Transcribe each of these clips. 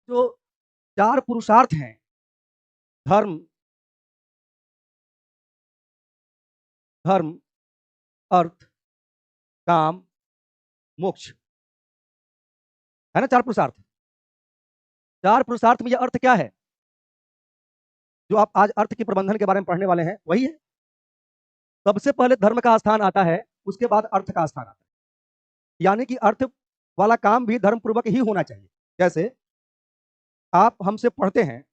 जो 4 पुरुषार्थ हैं, धर्म, धर्म, अर्थ, काम, मोक्ष, है ना 4 पुरुषार्थ। 4 पुरुषार्थ में ये अर्थ क्या है? जो आप आज अर्थ के प्रबंधन के बारे में पढ़ने वाले हैं, वही है। सबसे पहले धर्म का स्थान आता है, उसके बाद अर्थ का स्थान आता है। यानी कि अर्थ वाला काम भी धर्मपूर्वक ही होना चाहिए। जैसे आप हमसे पढ़ते हैं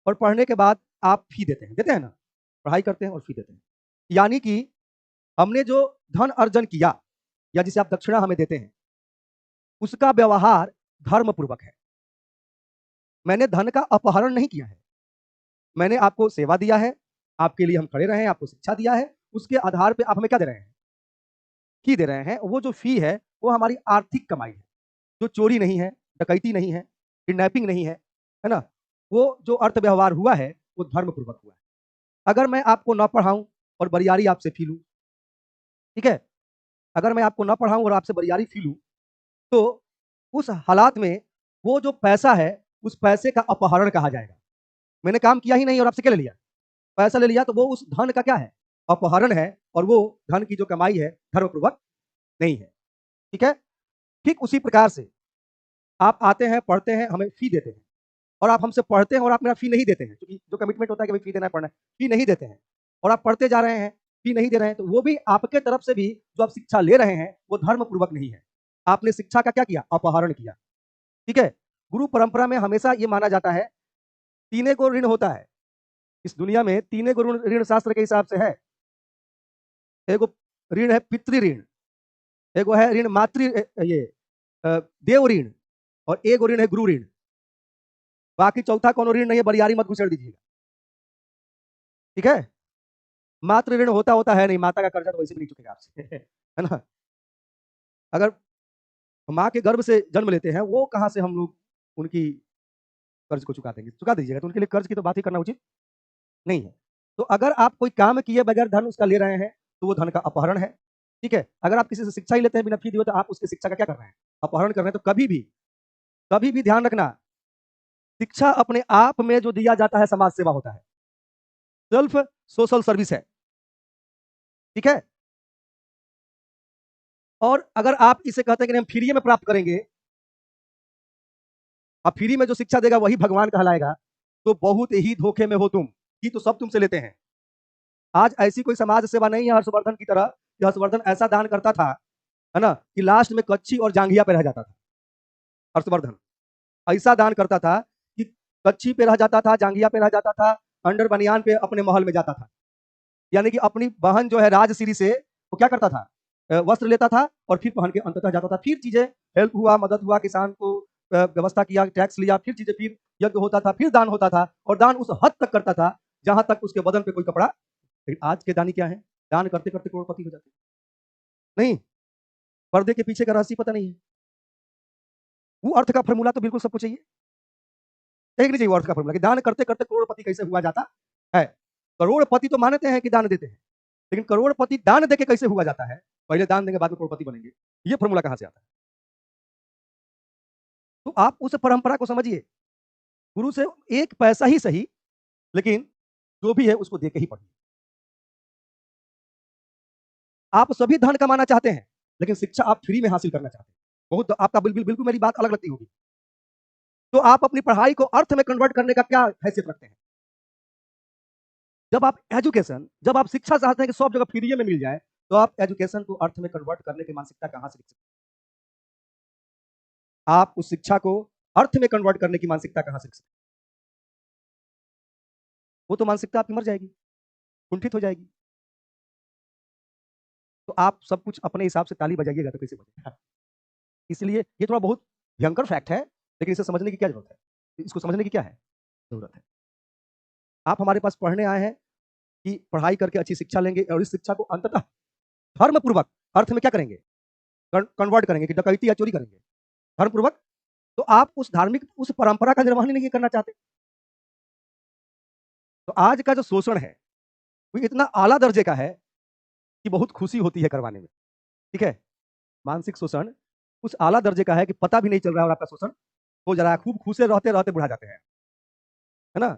और पढ़ने के बाद आप फी देते हैं ना, पढ़ाई करते हैं और फी देते हैं। यानी कि हमने जो धन अर्जन किया या जिसे आप दक्षिणा हमें देते हैं, उसका व्यवहार धर्मपूर्वक है। मैंने धन का अपहरण नहीं किया है, मैंने आपको सेवा दिया है, आपके लिए हम खड़े रहे हैं, आपको शिक्षा दिया है, उसके आधार पे आप हमें क्या दे रहे हैं? फी दे रहे हैं। वो जो फी है वो हमारी आर्थिक कमाई है, जो चोरी नहीं है, डकैती नहीं है, किडनैपिंग नहीं है ना। वो जो अर्थ व्यवहार हुआ है वो धर्मपूर्वक हुआ है। अगर मैं आपको न पढ़ाऊं और बरियारी आपसे फी लूं, ठीक है, अगर मैं आपको न पढ़ाऊं और आपसे बरियारी फी लूं, तो उस हालात में वो जो पैसा है उस पैसे का अपहरण कहा जाएगा। मैंने काम किया ही नहीं और आपसे क्या ले लिया? पैसा ले लिया, तो वो उस धन का क्या है? अपहरण है। और वो धन की जो कमाई है धर्मपूर्वक नहीं है। ठीक है। ठीक उसी प्रकार से आप आते हैं, पढ़ते हैं, हमें फी देते हैं, और आप हमसे पढ़ते हैं और आप मेरा फी नहीं देते हैं, क्योंकि जो कमिटमेंट होता है कि भाई फी देना है, पढ़ना है, फी नहीं देते हैं और आप पढ़ते जा रहे हैं, फी नहीं दे रहे हैं, तो वो भी आपके तरफ से भी जो आप शिक्षा ले रहे हैं वो धर्मपूर्वक नहीं है। आपने शिक्षा का क्या किया? अपहरण किया। ठीक है। गुरु परंपरा में हमेशा ये माना जाता है, तीने को ऋण होता है इस दुनिया में, तीने को ऋण शास्त्र के हिसाब से है। एगो ऋण है पितृ ऋण, एगो है ऋण मातृ, ये देव ऋण, और एगो ऋण है गुरु ऋण। बाकी चौथा कोनो ऋण नहीं है, बरियारी मत घुसेड़ दीजिएगा। ठीक है। मातृ ऋण होता होता है नहीं, माता का कर्जा तो वैसे भी नहीं चुकेगा आपसे है ना। अगर माँ के गर्भ से जन्म लेते हैं, वो कहाँ से हम लोग उनकी कर्ज को चुका देंगे? चुका दीजिएगा, तो उनके लिए कर्ज की तो बात ही करना उचित नहीं है। तो अगर आप कोई काम किए बगैर धन उसका ले रहे हैं तो वो धन का अपहरण है। ठीक है। अगर आप किसी से शिक्षा ही लेते हैं बिना फी दिए, तो आप उसकी शिक्षा का क्या कर रहे हैं? अपहरण कर रहे हैं। तो कभी भी ध्यान रखना, शिक्षा अपने आप में जो दिया जाता है समाज सेवा होता है, सेल्फ सोशल सर्विस है। ठीक है। और अगर आप इसे कहते हैं कि हम फ्री में प्राप्त करेंगे, अब फ्री में जो शिक्षा देगा वही भगवान कहलाएगा, तो बहुत ही धोखे में हो तुम। कि तो सब तुमसे लेते हैं। आज ऐसी कोई समाज सेवा नहीं है हर्षवर्धन की तरह, कि हर्षवर्धन ऐसा दान करता था, है ना, कि लास्ट में कच्ची और जांघिया पे रह जाता था। हर्षवर्धन ऐसा दान करता था कि कच्ची पे रह जाता था, जांघिया पे रह जाता था, अंडर बनियान पे अपने महल में जाता था। यानी कि अपनी बहन जो है राजश्री से वो क्या करता था? वस्त्र लेता था और फिर पहन के अंततः जाता था। फिर चीजें हेल्प हुआ, मदद हुआ, किसान को व्यवस्था किया, टैक्स लिया, फिर चीजें, फिर यज्ञ होता था, फिर दान होता था, और दान उस हद तक करता था जहां तक उसके बदन पे कोई कपड़ा। लेकिन आज के दानी क्या है? दान करते करते करोड़पति हो जाते हैं। नहीं, पर्दे के पीछे का रहस्य पता नहीं है। वो अर्थ का फॉर्मूला तो बिल्कुल सबको चाहिए, एक नहीं चाहिए वो अर्थ का फॉर्मूला कि दान करते करते करोड़पति कैसे हुआ जाता है। करोड़पति तो मानते हैं कि दान देते हैं, लेकिन करोड़पति दान देके कैसे हुआ जाता है? पहले दान देंगे बाद में करोड़पति बनेंगे, ये फॉर्मूला कहां से आता है? तो आप उस परंपरा को समझिए। गुरु से एक पैसा ही सही, लेकिन जो भी है उसको देके ही पढ़िए। आप सभी धन कमाना चाहते हैं, लेकिन शिक्षा आप फ्री में हासिल करना चाहते हैं। बहुत आपका बिल्कुल बिल्कुल मेरी बात अलग लगती होगी। तो आप अपनी पढ़ाई को अर्थ में कन्वर्ट करने का क्या हैसियत रखते हैं? जब आप शिक्षा चाहते हैं कि सब जगह फ्री में मिल जाए, तो आप एजुकेशन को अर्थ में कन्वर्ट करने की मानसिकता कहां से विकसित? आप उस शिक्षा को अर्थ में कन्वर्ट करने की मानसिकता कहां से विकसित? वो तो मानसिकता आपकी मर जाएगी, कुंठित हो जाएगी। तो आप सब कुछ अपने हिसाब से ताली बजाइएगा तो कैसे बजेगा? इसलिए ये थोड़ा बहुत भयंकर फैक्ट है, लेकिन इसे समझने की क्या जरूरत है? इसको समझने की क्या है जरूरत है? आप हमारे पास पढ़ने आए हैं कि पढ़ाई करके अच्छी शिक्षा लेंगे और इस शिक्षा को अंततः धर्मपूर्वक अर्थ में क्या करेंगे? कन्वर्ट करेंगे कि डकैती या चोरी करेंगे धर्मपूर्वक। तो आप उस धार्मिक उस परंपरा का निर्वहन नहीं करना चाहते। तो आज का जो शोषण है वो इतना आला दर्जे का है कि बहुत खुशी होती है करवाने में। ठीक है। मानसिक शोषण उस आला दर्जे का है कि पता भी नहीं चल रहा है और आपका शोषण हो जा रहा है, खूब खुश रहते रहते बुढ़ा जाते हैं, है ना।